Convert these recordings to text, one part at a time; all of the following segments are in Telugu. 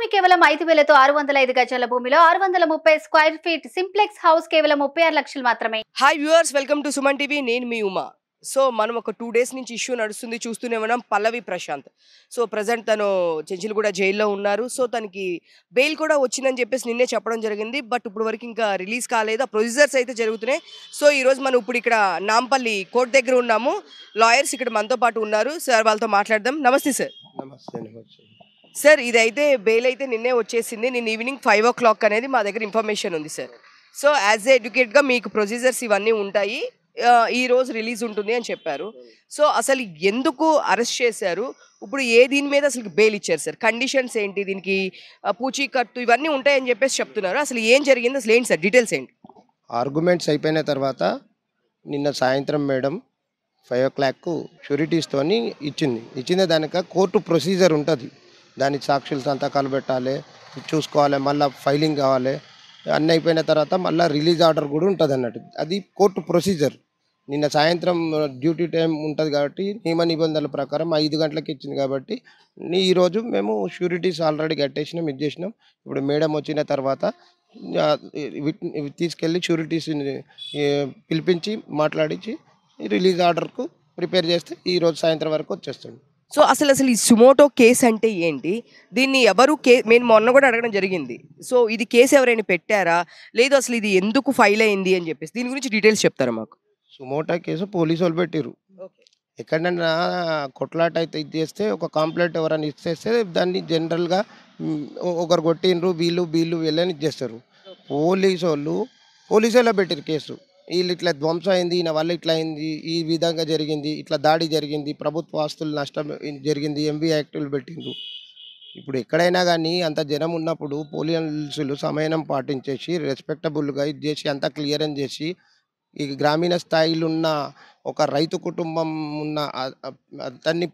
భూమి కేవలం 5,000తో 605 గజాల భూమిలో 630 స్క్వేర్ ఫీట్ సింప్లెక్స్ హౌస్ కేవలం 36 లక్షలు మాత్రమే. Hi viewers, welcome to Suman TV. నేను మీ ఉమా. సో మనం ఒక 2 days నుంచి ఇష్యూ నడుస్తుంది, చూస్తూనే ఉన్నాం. పల్లవి ప్రశాంత్. సో ప్రజెంట్ తను చెంచులగూడ జైల్లో ఉన్నారు. సో తనకి బెయిల్ కూడా వచ్చిందని చెప్పేసి నిన్నే చెప్పడం జరిగింది. బట్ ఇప్పుడు వరకు ఇంకా రిలీజ్ కాలేదు. ఆ ప్రొసీజర్స్ అయితే జరుగుతున్నాయి. సో ఈరోజు మనం ఇప్పుడు ఇక్కడ నాంపల్లి కోర్టు దగ్గర ఉన్నాము. లాయర్స్ ఇక్కడ మనతో పాటు ఉన్నారు. సార్ వాళ్ళతో మాట్లాడదాం. నమస్తే సార్. నమస్తే. సార్ ఇదైతే బెయిల్ అయితే నిన్నే వచ్చేసింది. నిన్న ఈవినింగ్ 5 o'clock అనేది మా దగ్గర ఇన్ఫర్మేషన్ ఉంది సార్. సో యాజ్ ఏ ఎడ్యుకేట్గా మీకు ప్రొసీజర్స్ ఇవన్నీ ఉంటాయి, ఈ రోజు రిలీజ్ ఉంటుంది అని చెప్పారు. సో అసలు ఎందుకు అరెస్ట్ చేశారు, ఇప్పుడు దీని మీద అసలు బెయిల్ ఇచ్చారు సార్, కండిషన్స్ ఏంటి, దీనికి పూచీకత్తు ఇవన్నీ ఉంటాయని చెప్పేసి చెప్తున్నారు. అసలు ఏం జరిగింది, అసలు ఏంటి సార్, డీటెయిల్స్ ఏంటి? ఆర్గ్యుమెంట్స్ అయిపోయిన తర్వాత నిన్న సాయంత్రం మేడం 5 o'clock షూరిటీస్తోని ఇచ్చిన దానిక కోర్టు ప్రొసీజర్ ఉంటుంది. దానికి సాక్షులు సంతకాలు పెట్టాలి, చూసుకోవాలి, మళ్ళీ ఫైలింగ్ కావాలి. అన్నీ అయిపోయిన తర్వాత మళ్ళీ రిలీజ్ ఆర్డర్ కూడా ఉంటుంది అన్నట్టు. అది కోర్టు ప్రొసీజర్. నిన్న సాయంత్రం డ్యూటీ టైం ఉంటుంది కాబట్టి నియమ నిబంధనల ప్రకారం 5 గంటలకు ఇచ్చింది కాబట్టి ఈరోజు మేము షూరిటీస్ ఆల్రెడీ కట్టేసినాం, చేసినాం. ఇప్పుడు మేడం వచ్చిన తర్వాత తీసుకెళ్ళి షూరిటీస్ పిలిపించి మాట్లాడించి రిలీజ్ ఆర్డర్కు ప్రిపేర్ చేస్తే ఈరోజు సాయంత్రం వరకు వచ్చేస్తుంది. సో అసలు ఈ సుమోటో కేసు అంటే ఏంటి, దీన్ని ఎవరు మేము మొన్న కూడా అడగడం జరిగింది. సో ఇది కేసు ఎవరైనా పెట్టారా, లేదు అసలు ఇది ఎందుకు ఫైల్ అయింది అని చెప్పేసి దీని గురించి డీటెయిల్స్ చెప్తారా మాకు? సుమోటో కేసు పోలీసు వాళ్ళు పెట్టిరు. ఎక్కడైనా కొట్లాట అయితే ఇది చేస్తే ఒక కంప్లైంట్ ఎవరైనా ఇచ్చేస్తే దాన్ని జనరల్గా ఒకరు కొట్టిండ్రు వీళ్ళు వెళ్ళని ఇచ్చేస్తారు. పోలీసు వాళ్ళే పెట్టిరు కేసు. వీళ్ళు ఇట్లా ధ్వంసం అయింది, ఈయన వల్ల ఇట్లా అయింది, ఈ విధంగా జరిగింది, ఇట్లా దాడి జరిగింది, ప్రభుత్వ ఆస్తులు నష్టం జరిగింది, ఎంబీ యాక్టులు పెట్టిండ్రు. ఇప్పుడు ఎక్కడైనా కానీ అంత జనం ఉన్నప్పుడు పోలీసులు సమయం పాటించేసి రెస్పెక్టబుల్గా ఇది చేసి అంతా క్లియరెన్స్ చేసి ఈ గ్రామీణ స్థాయిలో ఉన్న ఒక రైతు కుటుంబం ఉన్న అతన్ని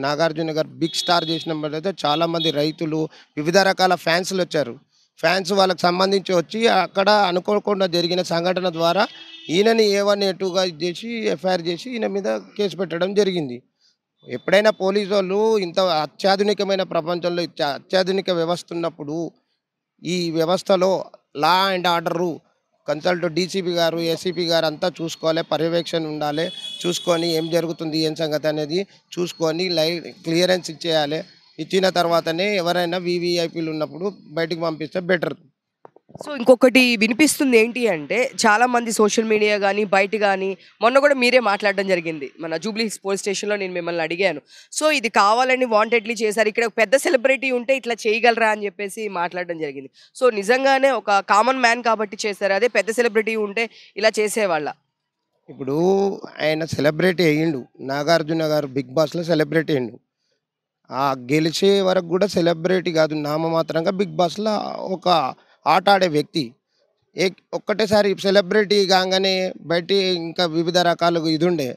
నాగార్జున గారు బిగ్ స్టార్ చేసినప్పుడైతే చాలామంది రైతులు, వివిధ రకాల ఫ్యాన్స్లు వచ్చారు. ఫ్యాన్స్ వాళ్ళకి సంబంధించి వచ్చి అక్కడ అనుకోకుండా జరిగిన సంఘటన ద్వారా ఈయనని A1A2గా చేసి ఎఫ్ఐఆర్ చేసి ఈయన మీద కేసు పెట్టడం జరిగింది. ఎప్పుడైనా పోలీసు వాళ్ళు ఇంత అత్యాధునికమైన ప్రపంచంలో అత్యాధునిక వ్యవస్థ ఉన్నప్పుడు ఈ వ్యవస్థలో law and order consult DCP గారు, ఏసీపీ గారు అంతా చూసుకోవాలి, పర్యవేక్షణ ఉండాలి. చూసుకొని ఏం జరుగుతుంది, ఏం సంగతి అనేది చూసుకొని క్లియరెన్స్ ఇచ్చేయాలి. ఇచ్చిన తర్వాతనే ఎవరైనా వీవీఐపీలు ఉన్నప్పుడు బయటికి పంపిస్తే బెటర్. సో ఇంకొకటి వినిపిస్తుంది ఏంటి అంటే, చాలా మంది సోషల్ మీడియా కానీ బయట కానీ, మొన్న కూడా మీరే మాట్లాడడం జరిగింది మన జూబ్లీ పోలీస్ స్టేషన్లో. నేను మిమ్మల్ని అడిగాను, సో ఇది కావాలని వాంటెడ్లీ చేశారు, ఇక్కడ పెద్ద సెలబ్రిటీ ఉంటే ఇట్లా చేయగలరా అని చెప్పేసి మాట్లాడడం జరిగింది. సో నిజంగానే ఒక కామన్ మ్యాన్ కాబట్టి చేశారు, అదే పెద్ద సెలబ్రిటీ ఉంటే ఇలా చేసేవాళ్ళ? ఇప్పుడు ఆయన సెలబ్రిటీ అయ్యిండు, నాగార్జున గారు బిగ్ బాస్లో సెలబ్రిటీ అయ్యిండు. ఆ గెలిచే వరకు కూడా సెలబ్రిటీ కాదు, నామమాత్రంగా బిగ్ బాస్లో ఒక ఆట ఆడే వ్యక్తి. ఒక్కటేసారి సెలబ్రిటీ కాగానే బయట ఇంకా వివిధ రకాలుగా ఇది ఉండే.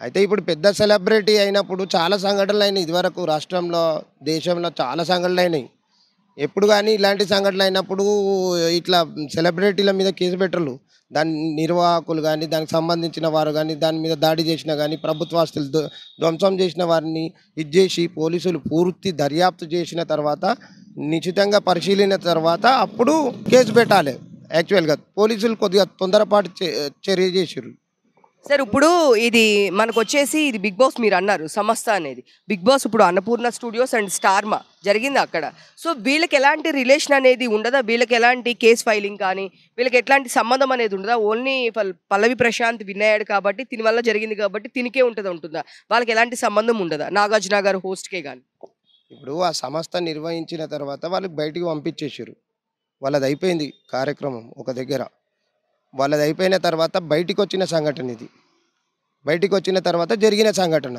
అయితే ఇప్పుడు పెద్ద సెలబ్రిటీ అయినప్పుడు చాలా సంఘటనలు అయినాయి. ఇదివరకు రాష్ట్రంలో, దేశంలో చాలా సంఘటనలు అయినాయి. ఎప్పుడు కానీ ఇలాంటి సంఘటనలు అయినప్పుడు ఇట్లా సెలబ్రిటీల మీద కేసు పెట్టరు. దాని నిర్వాహకులు కానీ, దానికి సంబంధించిన వారు కానీ, దాని మీద దాడి చేసిన కానీ, ప్రభుత్వ ఆస్తులు ధ్వంసం చేసిన వారిని చేసి పోలీసులు పూర్తి దర్యాప్తు చేసిన తర్వాత, నిశ్చితంగా పరిశీలన తర్వాత అప్పుడు కేసు పెట్టాలి. యాక్చువల్గా పోలీసులు కొద్దిగా తొందరపాటు చర్య చేసారు సార్. ఇప్పుడు ఇది మనకు వచ్చేసి ఇది బిగ్ బాస్ మీరు అన్నారు సంస్థ అనేది. బిగ్ బాస్ ఇప్పుడు అన్నపూర్ణ స్టూడియోస్ అండ్ స్టార్మా జరిగింది అక్కడ. సో వీళ్ళకి ఎలాంటి రిలేషన్ అనేది ఉండదా, వీళ్ళకి ఎలాంటి కేసు ఫైలింగ్ కానీ వీళ్ళకి ఎట్లాంటి సంబంధం అనేది ఉండదా? ఓన్లీ పల్లవి ప్రశాంత్ విన్ అయ్యాడు కాబట్టి, దీని వల్ల జరిగింది కాబట్టి తినికే ఉంటుందా? వాళ్ళకి ఎలాంటి సంబంధం ఉండదా నాగార్జున గారు హోస్ట్కే కానీ? ఇప్పుడు ఆ సంస్థ నిర్వహించిన తర్వాత వాళ్ళకి బయటికి పంపించేసారు. వాళ్ళది అయిపోయింది కార్యక్రమం ఒక దగ్గర. వాళ్ళది అయిపోయిన తర్వాత బయటికి వచ్చిన సంఘటన ఇది. బయటికి వచ్చిన తర్వాత జరిగిన సంఘటన.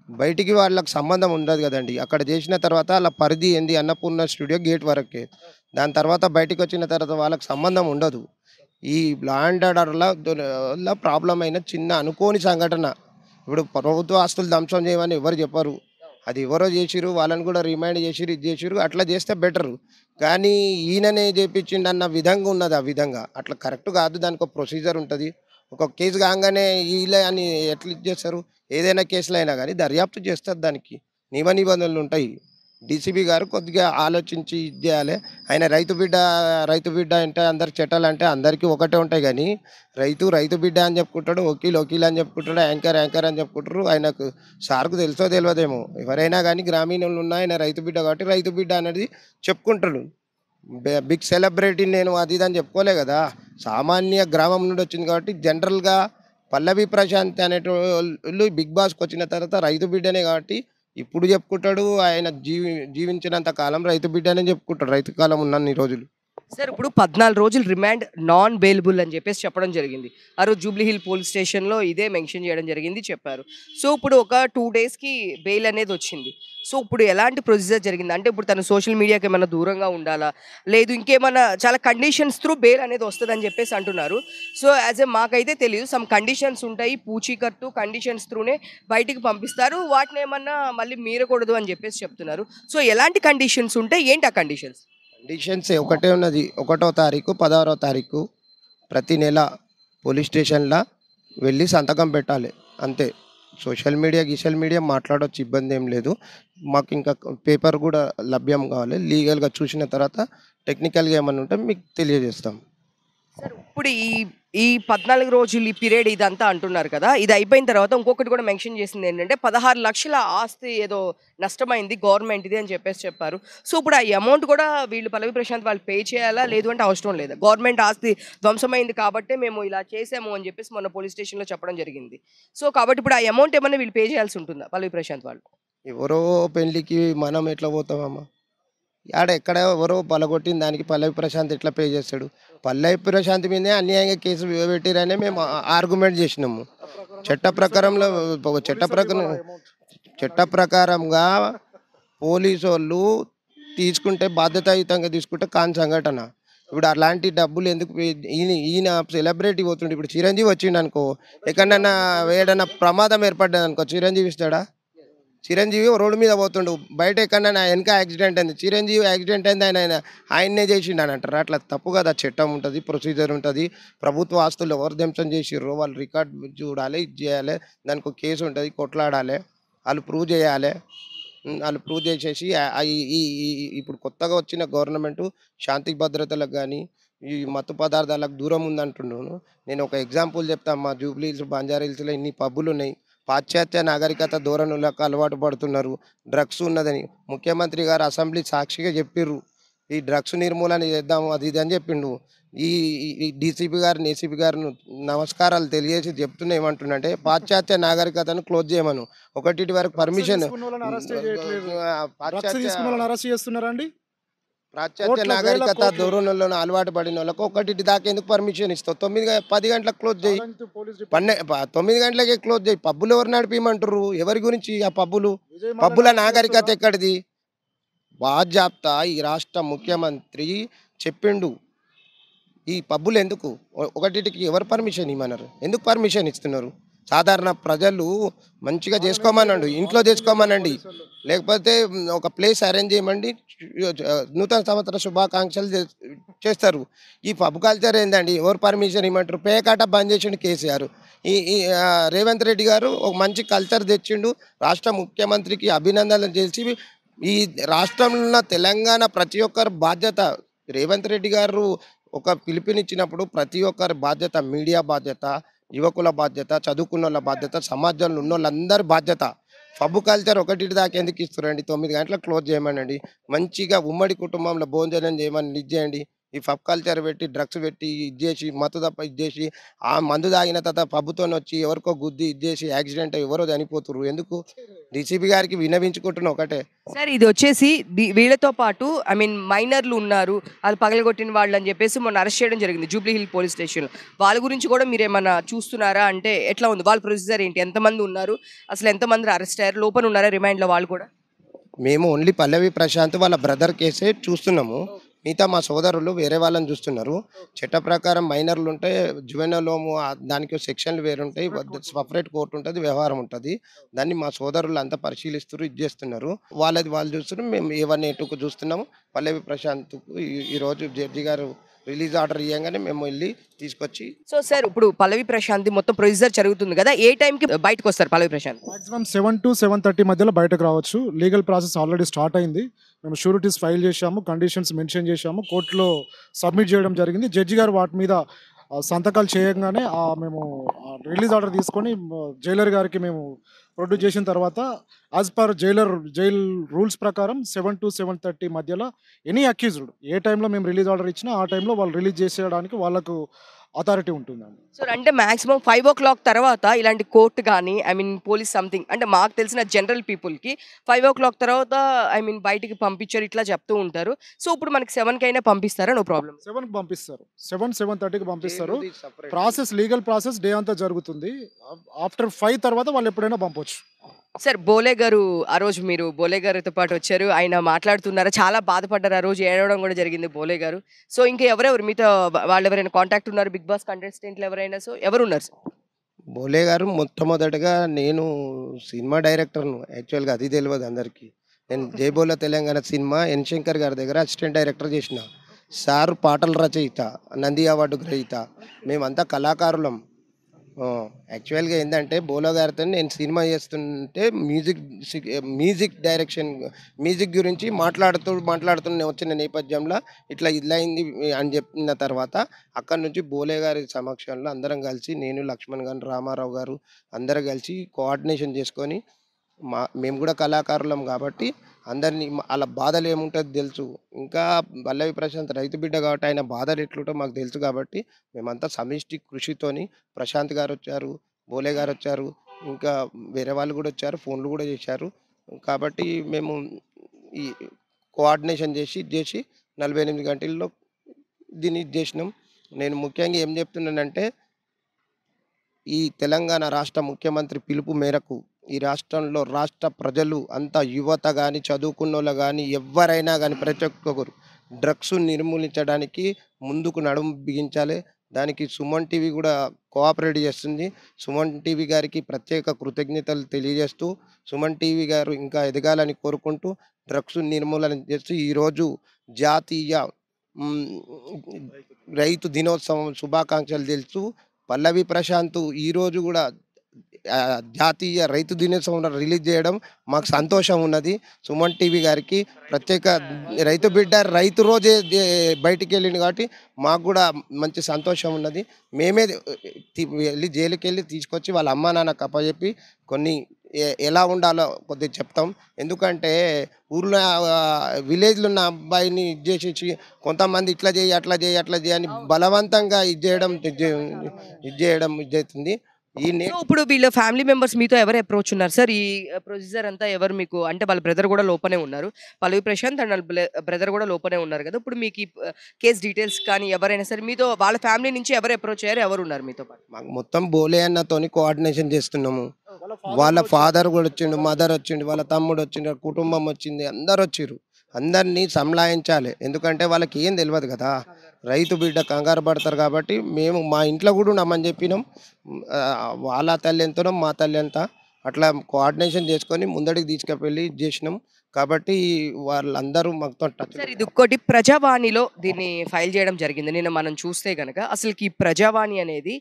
బయటికి వాళ్ళకి సంబంధం ఉండదు కదండి. అక్కడ చేసిన తర్వాత వాళ్ళ పరిధి ఏంది, అన్నపూర్ణ స్టూడియో గేట్ వరకే. దాని తర్వాత బయటికి వచ్చిన తర్వాత వాళ్ళకి సంబంధం ఉండదు. ఈ లా అండ్ ఆర్డర్లో ప్రాబ్లం అయిన చిన్న అనుకోని సంఘటన. ఇప్పుడు ప్రభుత్వ ఆస్తులు ధ్వంసం చేయమని ఎవరు చెప్పరు. అది ఎవరో చేసిరు, వాళ్ళని కూడా రిమైండ్ చేసిరు, ఇది చేసిరు. అట్లా చేస్తే బెటరు. కానీ ఈయననే చేపించిండు అన్న విధంగా ఉన్నది. ఆ విధంగా అట్లా కరెక్ట్ కాదు. దానికి ఒక ప్రొసీజర్ ఉంటుంది. ఒక కేసు కాగానే వీళ్ళే అని ఎట్లా చేస్తారు? ఏదైనా కేసులు అయినా కానీ దర్యాప్తు చేస్తారు, దానికి నియమ నిబంధనలు ఉంటాయి. డీసీబీ గారు కొద్దిగా ఆలోచించి ఇది చేయాలి. ఆయన రైతు బిడ్డ అంటే అందరి చట్టాలు అంటే అందరికీ ఒకటే ఉంటాయి కానీ రైతు బిడ్డ అని చెప్పుకుంటాడు, వకీల్ అని చెప్పుకుంటాడు, యాంకర్ అని చెప్పుకుంటారు. ఆయనకు సార్కు తెలుసో తెలియదేమో, ఎవరైనా కానీ గ్రామీణులు ఉన్న ఆయన రైతు బిడ్డ కాబట్టి రైతు బిడ్డ అనేది చెప్పుకుంటాడు. బిగ్ సెలబ్రిటీ నేను అది ఇది అని చెప్పుకోలే కదా, సామాన్య గ్రామం నుండి వచ్చింది కాబట్టి జనరల్గా పల్లవి ప్రశాంత్ అనేటోళ్ళు బిగ్ బాస్కి వచ్చిన తర్వాత రైతు బిడ్డనే కాబట్టి ఇప్పుడు చెప్పుకుంటాడు. ఆయన జీవించినంత కాలం రైతు బిడ్డనే చెప్పుకుంటాడు, రైతు కాలం ఉన్నన్ని రోజులు. సార్ ఇప్పుడు 14 రోజులు రిమాండ్ నాన్ బెయిలబుల్ అని చెప్పేసి చెప్పడం జరిగింది. ఆ రోజు జూబ్లీ హిల్ పోలీస్ స్టేషన్లో ఇదే మెన్షన్ చేయడం జరిగింది, చెప్పారు. సో ఇప్పుడు ఒక 2 డేస్కి బెయిల్ అనేది వచ్చింది. సో ఇప్పుడు ఎలాంటి ప్రొసీజర్ జరిగింది అంటే ఇప్పుడు తను సోషల్ మీడియాకి ఏమైనా దూరంగా ఉండాలా, లేదు ఇంకేమైనా చాలా కండిషన్స్ త్రూ బెయిల్ అనేది వస్తుందని చెప్పేసి అంటున్నారు. సో యాజ్ ఏ మాకైతే తెలియదు, సమ్ కండిషన్స్ ఉంటాయి, పూచీకత్తు కండిషన్స్ త్రూనే బయటికి పంపిస్తారు, వాటిని ఏమన్నా మళ్ళీ మీరకూడదు అని చెప్పేసి చెప్తున్నారు. సో ఎలాంటి కండిషన్స్ ఉంటాయి, ఏంటి ఆ కండిషన్స్? కండిషన్స్ ఒకటే ఉన్నది. 1వ తారీఖు 16వ తారీఖు ప్రతి నెల పోలీస్ స్టేషన్లో వెళ్ళి సంతకం పెట్టాలి, అంతే. సోషల్ మీడియా మాట్లాడవచ్చు, ఇబ్బంది ఏం లేదు. మాకు ఇంకా పేపర్ కూడా లభ్యం కావాలి. లీగల్గా చూసిన తర్వాత టెక్నికల్గా ఏమన్నా ఉంటే మీకు తెలియజేస్తాం. సార్ ఇప్పుడు ఈ 14 రోజులు ఈ పీరియడ్ ఇదంతా అంటున్నారు కదా, ఇది అయిపోయిన తర్వాత ఇంకొకటి కూడా మెన్షన్ చేసింది ఏంటంటే 16 లక్షల ఆస్తి ఏదో నష్టమైంది గవర్నమెంట్ ఇది అని చెప్పేసి చెప్పారు. సో ఇప్పుడు ఆ అమౌంట్ కూడా వీళ్ళు పల్లవి ప్రశాంత్ వాళ్ళు పే చేయాలా, లేదు అంటే అవసరం లేదా? గవర్నమెంట్ ఆస్తి ధ్వంసమైంది కాబట్టి మేము ఇలా చేసాము అని చెప్పేసి మొన్న పోలీస్ స్టేషన్లో చెప్పడం జరిగింది. సో కాబట్టి ఇప్పుడు ఆ అమౌంట్ ఏమన్నా వీళ్ళు పే చేయాల్సి ఉంటుందా పల్లవి ప్రశాంత్ వాళ్ళు? ఎవరో పెళ్ళికి మనం ఎట్లా పోతామమ్మా? ఎక్కడ ఎవరో పలగొట్టిన దానికి పల్లవి ప్రశాంత్ ఎట్లా పే చేస్తాడు? పల్లవి ప్రశాంత్ మీదే అన్యాయంగా కేసు పెట్టిరనే మేము ఆర్గ్యుమెంట్ చేసినాము. చట్ట ప్రకారంగా పోలీసు వాళ్ళు తీసుకుంటే బాధ్యతాయుతంగా తీసుకుంటే కాని సంఘటన. ఇప్పుడు అలాంటి డబ్బులు ఎందుకు ఈయన సెలబ్రిటీ పోతుండే, ఇప్పుడు చిరంజీవి వచ్చిండు అనుకో, ఎక్కడన్నా ఏడన్నా ప్రమాదం ఏర్పడ్డది అనుకో, చిరంజీవి ఇస్తాడా? చిరంజీవి రోడ్డు మీద పోతుండు, బయట ఎక్కడన్నా వెనక యాక్సిడెంట్ అయింది, చిరంజీవి యాక్సిడెంట్ అయింది, ఆయన్నే చేసిండు అని అంటారు. అట్లా తప్పు కదా. చట్టం ఉంటుంది, ప్రొసీజర్ ఉంటుంది. ప్రభుత్వ ఆస్తులు ఎవరు ధ్వంసం చేసిర్రో వాళ్ళు రికార్డ్ చూడాలి, ఇది చేయాలి, దానికి ఒక కేసు ఉంటుంది, కొట్లాడాలి, వాళ్ళు ప్రూవ్ చేయాలి. వాళ్ళు ప్రూవ్ చేసేసి ఇప్పుడు కొత్తగా వచ్చిన గవర్నమెంట్ శాంతి భద్రతలకు కానీ ఈ మత్తు పదార్థాలకు దూరం ఉందంటున్నాను. నేను ఒక ఎగ్జాంపుల్ చెప్తాను. మా జూబ్లీ హిల్స్, బంజారా హిల్స్లో ఇన్ని పబ్బులు ఉన్నాయి. పాశ్చాత్య నాగరికత ధోరణులకు అలవాటు పడుతున్నారు. డ్రగ్స్ ఉన్నదని ముఖ్యమంత్రి గారు అసెంబ్లీ సాక్షిగా చెప్పిర్రు. ఈ డ్రగ్స్ నిర్మూలన చేద్దాము అది ఇది అని చెప్పిండు. ఈ డీసీపీ గారిని ఏసీపీ గారిని నమస్కారాలు తెలియజేసి చెప్తున్నా ఏమంటుండే, పాశ్చాత్య నాగరికతను క్లోజ్ చేయమను. 1 వరకు పర్మిషన్ పాశ్చాత్య నాగరికత ధోరణులను అలవాటు పడిన వాళ్ళకు 1 దాకా ఎందుకు పర్మిషన్ ఇస్తావు? 10 గంటలకు క్లోజ్ చేయి, 9 గంటలకే క్లోజ్ చేయి. పబ్బులు ఎవరు నడిపిమంటారు? ఎవరి గురించి ఆ పబ్బుల నాగరికత ఎక్కడిది? బాధ్యత ఈ రాష్ట్ర ముఖ్యమంత్రి చెప్పిండు. ఈ పబ్బులు ఎందుకు 1కి ఎవరు పర్మిషన్ ఇవ్వమన్నారు? ఎందుకు పర్మిషన్ ఇస్తున్నారు? సాధారణ ప్రజలు మంచిగా చేసుకోమనండి, ఇంట్లో చేసుకోమనండి, లేకపోతే ఒక ప్లేస్ అరేంజ్ చేయమండి, నూతన సంవత్సర శుభాకాంక్షలు చేస్తారు. ఈ పబ్ కల్చర్ ఏందండి? ఎవరు పర్మిషన్ ఇవ్వమంటారు? పేకాట బంద్ చేసిండు కేసీఆర్. ఈ రేవంత్ రెడ్డి గారు ఒక మంచి కల్చర్ తెచ్చిండు. రాష్ట్ర ముఖ్యమంత్రికి అభినందనలు చేసి ఈ రాష్ట్రంలో ఉన్న తెలంగాణ ప్రతి ఒక్కరి బాధ్యత. రేవంత్ రెడ్డి గారు ఒక పిలుపునిచ్చినప్పుడు ప్రతి ఒక్కరి బాధ్యత, మీడియా బాధ్యత, యువకుల బాధ్యత, చదువుకున్న వాళ్ళ బాధ్యత, సమాజంలో ఉన్న వాళ్ళందరి బాధ్యత. పబ్ కల్చర్ 1 దాకా ఎందుకు ఇస్తారండి? 9 గంటలకు క్లోజ్ చేయమనండి. మంచిగా ఉమ్మడి కుటుంబంలో భోజనం చేయమని ఇది చేయండి. ఈ పబ్ కల్చర్ పెట్టి డ్రగ్స్ పెట్టి ఇది చేసి మత్తు తప్ప ఇది చేసి ఆ మందు తాగిన తర్వాత పబ్బుతో వచ్చి ఎవరికో గుద్ది ఇది చేసి యాక్సిడెంట్ ఎవరో చనిపోతున్నారు. ఎందుకు? డీసీపీ గారికి విన్నవించుకుంటున్నా ఒకటే. సార్ ఇది వచ్చేసి వీళ్ళతో పాటు ఐ మీన్ మైనర్లు ఉన్నారు, వాళ్ళు పగలగొట్టిన వాళ్ళు అని చెప్పేసి మొన్న అరెస్ట్ చేయడం జరిగింది జూబ్లీ హిల్ పోలీస్ స్టేషన్లో. వాళ్ళ గురించి కూడా మీరు ఏమన్నా చూస్తున్నారా? అంటే ఎట్లా ఉంది వాళ్ళ ప్రొసీజర్ ఏంటి? ఎంతమంది ఉన్నారు, అసలు ఎంతమంది అరెస్ట్ అయ్యారు, లోపల ఉన్నారా రిమైండ్లో వాళ్ళు కూడా? మేము ఓన్లీ పల్లవి ప్రశాంత్ వాళ్ళ బ్రదర్ కేసే చూస్తున్నాము. మిగతా మా సోదరులు వేరే వాళ్ళని చూస్తున్నారు. చట్ట ప్రకారం మైనర్లు ఉంటే జువెనలోము దానికి సెక్షన్లు వేరుంటాయి, సపరేట్ కోర్టు ఉంటుంది, వ్యవహారం ఉంటుంది. దాన్ని మా సోదరులు అంతా పరిశీలిస్తున్నారు, ఇది చేస్తున్నారు. వాళ్ళది వాళ్ళు చూస్తున్నారు, మేము A1 A2కు చూస్తున్నాము. పల్లవి ప్రశాంత్కు ఈరోజు జడ్జి గారు రిలీజ్ ఆర్డర్ ఇవ్వగానే మేము వెళ్ళి తీసుకొచ్చి సో సార్ ఇప్పుడు పల్లవి ప్రశాంత్ మొత్తం ప్రొసీజర్ జరుగుతుంది కదా, ఏ టైంకి బయటకు వస్తారు పల్లవి ప్రశాంత్? మాక్సిమం 7 to 7:30 మధ్యలో బయటకు రావచ్చు. లీగల్ ప్రాసెస్ ఆల్రెడీ స్టార్ట్ అయింది. మేము షూరిటీస్ ఫైల్ చేశాము, కండిషన్స్ మెన్షన్ చేశాము, కోర్టులో సబ్మిట్ చేయడం జరిగింది. జడ్జి గారు వాటి మీద సంతకాలు చేయగానే మేము రిలీజ్ ఆర్డర్ తీసుకొని జైలర్ గారికి మేము ప్రొడ్యూస్ చేసిన తర్వాత యాజ్ పర్ జైల్ రూల్స్ ప్రకారం 7 to 7:30 మధ్యలో ఎనీ అక్యూజ్డ్ ఏ టైంలో మేము రిలీజ్ ఆర్డర్ ఇచ్చినా ఆ టైంలో వాళ్ళు రిలీజ్ చేసేయడానికి వాళ్ళకు అథారిటీ ఉంటుందండి. సార్ అంటే మాక్సిమం 5 o'clock తర్వాత ఇలాంటి కోర్టు కానీ పోలీస్ సంథింగ్ అంటే మాకు తెలిసిన జనరల్ పీపుల్కి 5 o'clock తర్వాత బయటికి పంపించారు ఇట్లా చెప్తూ ఉంటారు. సో ఇప్పుడు మనకి 7కి అయినా పంపిస్తారా? No problem. 7కి పంపిస్తారు, 7:30కి పంపిస్తారు. ప్రాసెస్ లీగల్ ప్రాసెస్ డే అంతా జరుగుతుంది. ఆఫ్టర్ 5 తర్వాత వాళ్ళు ఎప్పుడైనా పంపొచ్చు. సార్ బోలే గారు ఆ రోజు మీరు బోలే గారితో పాటు వచ్చారు, ఆయన మాట్లాడుతున్నారు, చాలా బాధపడ్డారు, ఆ రోజు ఏడవడం కూడా జరిగింది బోలే గారు. సో ఇంకా ఎవరెవరు మీతో వాళ్ళు ఎవరైనా కాంటాక్ట్ ఉన్నారు? బిగ్ బాస్ కంటెస్టెంట్లు ఎవరైనా? సో ఎవరు ఉన్నారు సార్? బోలే గారు మొట్టమొదటిగా నేను సినిమా డైరెక్టర్ను, యాక్చువల్గా అది తెలియదు అందరికీ. నేను జైబోలా తెలంగాణ సినిమా ఎన్ శంకర్ గారి దగ్గర అసిస్టెంట్ డైరెక్టర్ చేసిన. సార్ పాటల రచయిత, నంది అవార్డు గ్రహీత, మేమంతా కళాకారులం. యాక్చువల్గా ఏంటంటే బోలో గారితో నేను సినిమా చేస్తుంటే మ్యూజిక్ డైరెక్షన్ మ్యూజిక్ గురించి మాట్లాడుతున్న వచ్చిన నేపథ్యంలో ఇట్లా అయింది అని చెప్పిన తర్వాత అక్కడ నుంచి బోలే గారి సమక్షంలో అందరం కలిసి నేను లక్ష్మణ్ గారు రామారావు గారు అందరం కలిసి కోఆర్డినేషన్ చేసుకొని మేము కూడా కళాకారులం కాబట్టి అందరినీ అలా బాధలు ఏముంటుందో తెలుసు. ఇంకా పల్లవి ప్రశాంత్ రైతు బిడ్డ కాబట్టి ఆయన బాధలు ఎట్లుంటో మాకు తెలుసు కాబట్టి మేమంతా సమిష్టి కృషితోని ప్రశాంత్ గారు వచ్చారు, బోలే గారు వచ్చారు, ఇంకా వేరే వాళ్ళు కూడా వచ్చారు, ఫోన్లు కూడా చేశారు. కాబట్టి మేము ఈ కోఆర్డినేషన్ చేసి 48 గంటల్లో దీన్ని చేసినాం. నేను ముఖ్యంగా ఏం చెప్తున్నానంటే ఈ తెలంగాణ రాష్ట్ర ముఖ్యమంత్రి పిలుపు మేరకు ఈ రాష్ట్రంలో రాష్ట్ర ప్రజలు అంతా యువత కానీ చదువుకున్న వాళ్ళు కానీ ఎవరైనా కానీ ప్రతి ఒక్కరు డ్రగ్స్ నిర్మూలించడానికి ముందుకు నడుము బిగించాలి. దానికి సుమన్ టీవీ కూడా కోఆపరేట్ చేస్తుంది. సుమన్ టీవీ గారికి ప్రత్యేక కృతజ్ఞతలు తెలియజేస్తూ సుమన్ టీవీ గారు ఇంకా ఎదగాలని కోరుకుంటూ డ్రగ్స్ నిర్మూలన చేస్తూ ఈరోజు జాతీయ రైతు దినోత్సవం శుభాకాంక్షలు తెలుస్తూ పల్లవి ప్రశాంత్ ఈరోజు కూడా జాతీయ రైతు దినోత్సవం రిలీజ్ చేయడం మాకు సంతోషం ఉన్నది. సుమన్ టీవీ గారికి ప్రత్యేక రైతు బిడ్డ రైతు రోజే బయటికి వెళ్ళింది కాబట్టి మాకు కూడా మంచి సంతోషం ఉన్నది. మేమే వెళ్ళి జైలుకి వెళ్ళి తీసుకొచ్చి వాళ్ళ అమ్మా నాన్నకు అప్పచెప్పి కొన్ని ఎలా ఉండాలో కొద్దిగా చెప్తాం. ఎందుకంటే ఊర్లో విలేజ్లో ఉన్న అబ్బాయిని చేసేసి కొంతమంది ఇట్లా చేయి అట్లా చేయి అని బలవంతంగా ఇది చేయడం అవుతుంది. ఇప్పుడు వీళ్ళ ఫ్యామిలీ మెంబర్స్ మీతో ఎవరు అప్రోచ్ ఉన్నారు సార్? ఈ ప్రొసీజర్ అంతా ఎవరు మీకు అంటే వాళ్ళ బ్రదర్ కూడా లోపలే ఉన్నారు, పల్లవి ప్రశాంత్ అండ్ వాళ్ళ బ్రదర్ కూడా లోపలే ఉన్నారు కదా. ఇప్పుడు మీకు ఈ కేస్ డీటెయిల్స్ కానీ ఎవరైనా సరే మీతో వాళ్ళ ఫ్యామిలీ నుంచి ఎవరు అప్రోచ్ అయ్యారు, ఎవరు ఉన్నారు మీతో పాటు? మాకు మొత్తం బోలే అన్నతోని కోఆర్డినేషన్ చేస్తున్నాము. వాళ్ళ ఫాదర్ కూడా వచ్చిండు, మదర్ వచ్చిండు, వాళ్ళ తమ్ముడు వచ్చిండు, కుటుంబం వచ్చింది, అందరు వచ్చిర్రు. అందరినీ సంలాయించాలి, ఎందుకంటే వాళ్ళకి ఏం తెలియదు కదా, రైతు బిడ్డ కంగారు పడతారు కాబట్టి మేము మా ఇంట్లో కూడా ఉన్నామని చెప్పినాం. వాళ్ళ తల్లి ఎంతనో మా తల్లి ఎంత అట్లా కోఆర్డినేషన్ చేసుకొని ముందడికి తీసుకెళ్ళి చేసినాం. కాబట్టి వాళ్ళందరూ మాతో టచ్. సార్ ఇది ఒక్కటి ప్రజావాణిలో దీన్ని ఫైల్ చేయడం జరిగింది. నేను మనం చూస్తే కనుక అసలు ఈ ప్రజావాణి అనేది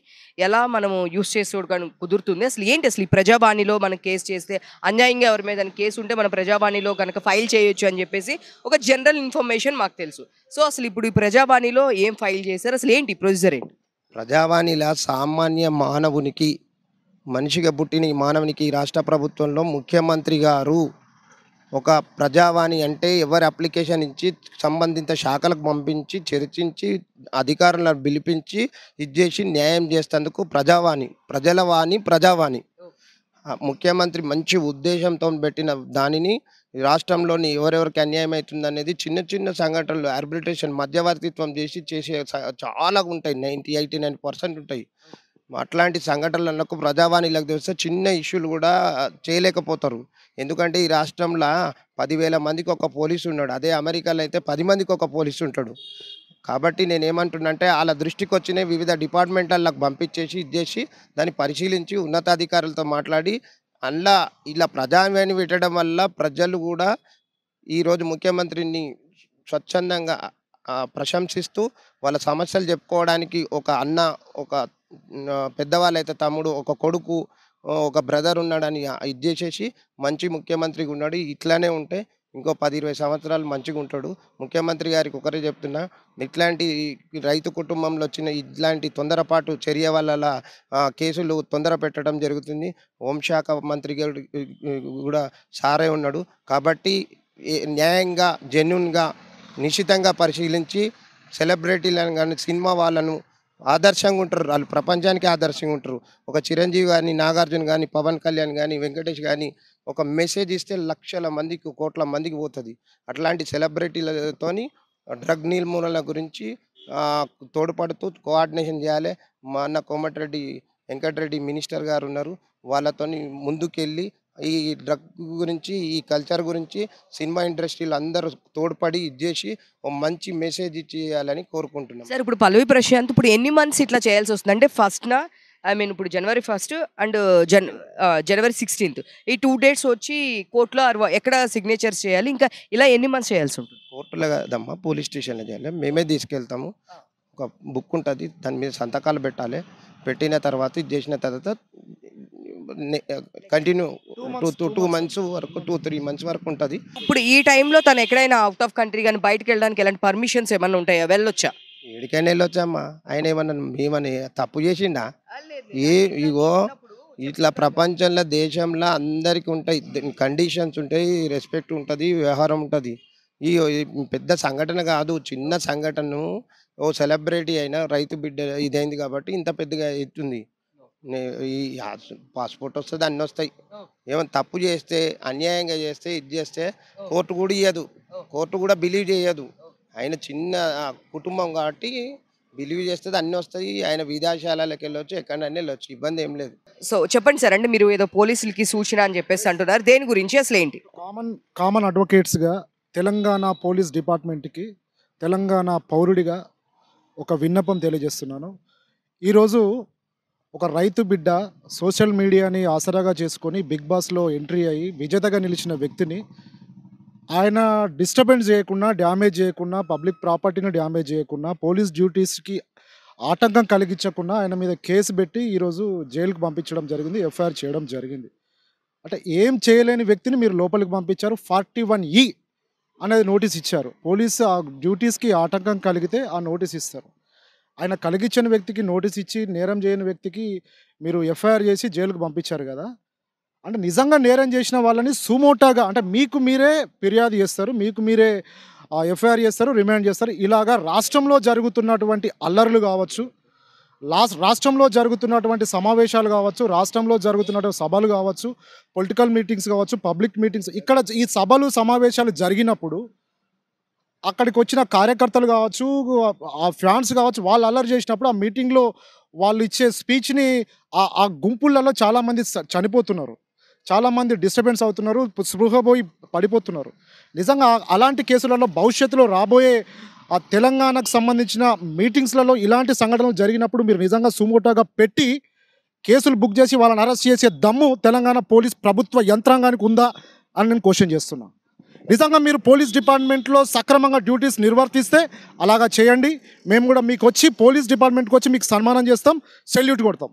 ఎలా మనము యూస్ చేసుకోవడం కుదురుతుంది, అసలు ఏంటి అసలు ఈ ప్రజావాణిలో మనం కేసు చేస్తే అన్యాయంగా ఎవరి మీద కేసు ఉంటే మన ప్రజావాణిలో కనుక ఫైల్ చేయొచ్చు అని చెప్పేసి ఒక జనరల్ ఇన్ఫర్మేషన్ మాకు తెలుసు. సో అసలు ఇప్పుడు ఈ ప్రజావాణిలో ఏం ఫైల్ చేశారు, అసలు ఏంటి ప్రొసీజర్ ఏంటి? ప్రజావాణిలో సామాన్య మానవునికి మనిషిగా పుట్టిన ఈ మానవునికి రాష్ట్ర ప్రభుత్వంలో ముఖ్యమంత్రి గారు ఒక ప్రజావాణి అంటే ఎవరి అప్లికేషన్ ఇచ్చి సంబంధిత శాఖలకు పంపించి చర్చించి అధికారులను పిలిపించి ఇచ్చేసి న్యాయం చేసేందుకు ప్రజావాణి ప్రజావాణి ముఖ్యమంత్రి మంచి ఉద్దేశంతో పెట్టిన దానిని రాష్ట్రంలోని ఎవరెవరికి అన్యాయం అవుతుంది అనేది చిన్న చిన్న సంఘటనలు ఆర్బిట్రేషన్ మధ్యవర్తిత్వం చేసే చాలా ఉంటాయి, 89% ఉంటాయి. అట్లాంటి సంఘటనలకు ప్రజావాణిలకు తెలిస్తే చిన్న ఇష్యూలు కూడా చేయలేకపోతారు. ఎందుకంటే ఈ రాష్ట్రంలో 10,000 మందికి ఒక పోలీసు ఉన్నాడు, అదే అమెరికాలో అయితే 10 మందికి ఒక పోలీసు ఉంటాడు. కాబట్టి నేనేమంటున్నంటే వాళ్ళ దృష్టికి వచ్చిన వివిధ డిపార్ట్మెంట్లకు పంపించేసి ఇచ్చేసి దాన్ని పరిశీలించి ఉన్నతాధికారులతో మాట్లాడి అందులో ఇలా ప్రజావాణి పెట్టడం వల్ల ప్రజలు కూడా ఈరోజు ముఖ్యమంత్రిని స్వచ్ఛందంగా ప్రశంసిస్తూ వాళ్ళ సమస్యలు చెప్పుకోవడానికి ఒక అన్న, ఒక పెద్దవాళ్ళైతే తమ్ముడు, ఒక కొడుకు, ఒక బ్రదర్ ఉన్నాడని ఇది చేసేసి మంచి ముఖ్యమంత్రిగా ఉన్నాడు. ఇట్లానే ఉంటే ఇంకో 10-20 సంవత్సరాలు మంచిగా ఉంటాడు. ముఖ్యమంత్రి గారికి ఒకరే చెప్తున్నా, ఇట్లాంటి రైతు కుటుంబంలో వచ్చిన ఇట్లాంటి తొందరపాటు చర్య వల్ల కేసులు తొందర పెట్టడం జరుగుతుంది. హోంశాఖ మంత్రి గారు కూడా సారే ఉన్నాడు. కాబట్టి న్యాయంగా, జెన్యూన్గా, నిశితంగా పరిశీలించి సెలబ్రిటీలను కానీ సినిమా వాళ్ళను ఆదర్శంగా ఉంటారు. వాళ్ళు ప్రపంచానికి ఆదర్శంగా ఉంటారు. ఒక చిరంజీవి కానీ, నాగార్జున కానీ, పవన్ కళ్యాణ్ కానీ, వెంకటేష్ కానీ ఒక మెసేజ్ ఇస్తే లక్షల మందికి, కోట్ల మందికి పోతుంది. అట్లాంటి సెలబ్రిటీలతోని డ్రగ్ నిర్మూలన గురించి తోడ్పడుతూ కోఆర్డినేషన్ చేయాలి. మా అన్న కోమటిరెడ్డి వెంకటరెడ్డి మినిస్టర్ గారు ఉన్నారు. వాళ్ళతోని ముందుకెళ్ళి ఈ డ్రగ్ గురించి, ఈ కల్చర్ గురించి సినిమా ఇండస్ట్రీలో అందరూ తోడ్పడి ఇది చేసి ఒక మంచి మెసేజ్ ఇచ్చేయాలని కోరుకుంటున్నాం. సార్ ఇప్పుడు పల్లవి ప్రశాంత్ ఇప్పుడు ఎన్ని మంత్స్ ఇట్లా చేయాల్సి వస్తుంది? అంటే ఫస్ట్నా ఇప్పుడు January 1st and January 16th ఈ 2 డేట్స్ వచ్చి కోర్టులో ఎక్కడ సిగ్నేచర్స్ చేయాలి? ఇంకా ఇలా ఎన్ని మంత్స్ చేయాల్సి ఉంటుంది? కోర్టులో కదమ్మా, పోలీస్ స్టేషన్లో చేయాలి. మేమే తీసుకెళ్తాము. ఒక బుక్ ఉంటుంది, దాని మీద సంతకాలు పెట్టాలి. పెట్టిన తర్వాత ఇది చేసిన తర్వాత కంటిన్యూ 2 మంత్స్ వరకు, 2-3 మంత్స్ వరకు ఉంటుంది. ఇప్పుడు ఈ టైంలో తను ఎక్కడైనా అవుట్ ఆఫ్ కంట్రీ కానీ బయటకు వెళ్ళడానికి ఎలాంటి పర్మిషన్స్ ఏమన్నా ఉంటాయా? వెళ్ళొచ్చా? ఏడికైనా వెళ్ళొచ్చమ్మా. ఆయన ఏమన్నా మేమని తప్పు చేసిండా? ఇగో ఇట్లా ప్రపంచంలో, దేశంలో అందరికీ ఉంటాయి కండిషన్స్, ఉంటాయి, రెస్పెక్ట్ ఉంటుంది, వ్యవహారం ఉంటుంది. ఈ పెద్ద సంఘటన కాదు, చిన్న సంఘటన. ఓ సెలబ్రిటీ అయినా రైతు బిడ్డ ఇదైంది కాబట్టి ఇంత పెద్దగా అవుతుంది. ఈ పాస్పోర్ట్ వస్తుంది, అన్నీ వస్తాయి. ఏమైనా తప్పు చేస్తే, అన్యాయంగా చేస్తే, ఇది చేస్తే కోర్టు కూడా ఇవ్వదు. కోర్టు కూడా బిలీవ్ చేయదు. ఆయన చిన్న కుటుంబం కాబట్టి బిలీవ్ చేస్తుంది, అన్నీ వస్తాయి. ఆయన విదేశాలకు వెళ్ళొచ్చు, ఎక్కడైనా వెళ్ళొచ్చు, ఇబ్బంది ఏం లేదు. సో చెప్పండి సార్, అంటే మీరు ఏదో పోలీసులకి సూచన అని చెప్పేసి అంటున్నారు, దేని గురించి అసలు ఏంటి? కామన్ అడ్వకేట్స్గా తెలంగాణ పోలీస్ డిపార్ట్మెంట్కి, తెలంగాణ పౌరుడిగా ఒక విన్నపం తెలియజేస్తున్నాను. ఈరోజు ఒక రైతు బిడ్డ సోషల్ మీడియాని ఆసరాగా చేసుకొని బిగ్ బాస్లో ఎంట్రీ అయ్యి విజేతగా నిలిచిన వ్యక్తిని ఆయన డిస్టర్బెన్స్ చేయకుండా, డ్యామేజ్ చేయకుండా, పబ్లిక్ ప్రాపర్టీని డ్యామేజ్ చేయకుండా, పోలీస్ డ్యూటీస్కి ఆటంకం కలిగించకుండా ఆయన మీద కేసు పెట్టి ఈరోజు జైలుకు పంపించడం జరిగింది, ఎఫ్ఐఆర్ చేయడం జరిగింది. అంటే ఏం చేయలేని వ్యక్తిని మీరు లోపలికి పంపించారు. 41E అనేది నోటీస్ ఇచ్చారు. పోలీసు ఆ డ్యూటీస్కి ఆటంకం కలిగితే ఆ నోటీస్ ఇస్తారు. ఆయన కలిగించిన వ్యక్తికి నోటీస్ ఇచ్చి నేరం చేయని వ్యక్తికి మీరు ఎఫ్ఐఆర్ చేసి జైలుకు పంపించారు కదా. అంటే నిజంగా నేరం చేసిన వాళ్ళని సుమోటాగా, అంటే మీకు మీరే ఫిర్యాదు చేస్తారు, మీకు మీరే ఎఫ్ఐఆర్ చేస్తారు, రిమాండ్ చేస్తారు. ఇలాగా రాష్ట్రంలో జరుగుతున్నటువంటి అల్లర్లు కావచ్చు, రాష్ట్రంలో జరుగుతున్నటువంటి సమావేశాలు కావచ్చు, రాష్ట్రంలో జరుగుతున్నటువంటి సభలు కావచ్చు, పొలిటికల్ మీటింగ్స్ కావచ్చు, పబ్లిక్ మీటింగ్స్, ఇక్కడ ఈ సభలు సమావేశాలు జరిగినప్పుడు అక్కడికి వచ్చిన కార్యకర్తలు కావచ్చు, ఆ ఫ్యాన్స్ కావచ్చు, వాళ్ళు అల్లరి చేసినప్పుడు ఆ మీటింగ్లో వాళ్ళు ఇచ్చే స్పీచ్ని ఆ గుంపులలో చాలామంది చనిపోతున్నారు, చాలామంది డిస్టర్బెన్స్ అవుతున్నారు, స్పృహ పోయి పడిపోతున్నారు. నిజంగా అలాంటి కేసులలో భవిష్యత్తులో రాబోయే ఆ తెలంగాణకు సంబంధించిన మీటింగ్స్లలో ఇలాంటి సంఘటనలు జరిగినప్పుడు మీరు నిజంగా సుమోటాగా పెట్టి కేసులు బుక్ చేసి వాళ్ళని అరెస్ట్ చేసే దమ్ము తెలంగాణ పోలీస్ ప్రభుత్వ యంత్రాంగానికి ఉందా అని నేను క్వశ్చన్ చేస్తున్నాను. నిజంగా మీరు పోలీస్ డిపార్ట్మెంట్లో సక్రమంగా డ్యూటీస్ నిర్వర్తిస్తే అలాగా చేయండి. మేము కూడా మీకు వచ్చి పోలీస్ డిపార్ట్మెంట్కి వచ్చి మీకు సన్మానం చేస్తాం, సెల్యూట్ కొడతాం.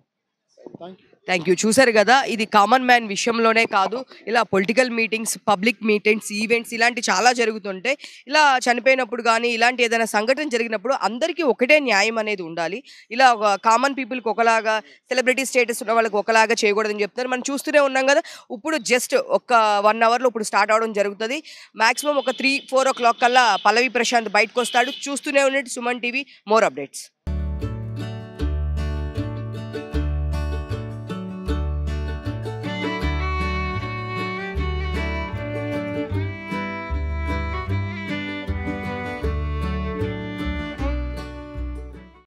Thank you. చూసారు కదా, ఇది కామన్ మ్యాన్ విషయంలోనే కాదు, ఇలా political meetings, public meetings, events ఇలాంటి చాలా జరుగుతుంటాయి. ఇలా చనిపోయినప్పుడు కానీ ఇలాంటి ఏదైనా సంఘటన జరిగినప్పుడు అందరికీ ఒకటే న్యాయం అనేది ఉండాలి. ఇలా కామన్ పీపుల్కి ఒకలాగా, సెలబ్రిటీ స్టేటస్ ఉన్న వాళ్ళకి ఒకలాగా చేయకూడదని చెప్తారు. మనం చూస్తూనే ఉన్నాం కదా, ఇప్పుడు జస్ట్ ఒక 1 అవర్లో ఇప్పుడు స్టార్ట్ అవడం జరుగుతుంది. మాక్సిమం ఒక 3-4 o'clock కల్లా పల్లవి ప్రశాంత్ బయటకు వస్తాడు. చూస్తూనే ఉన్నట్టు సుమన్ టీవీ, మోర్ అప్డేట్స్.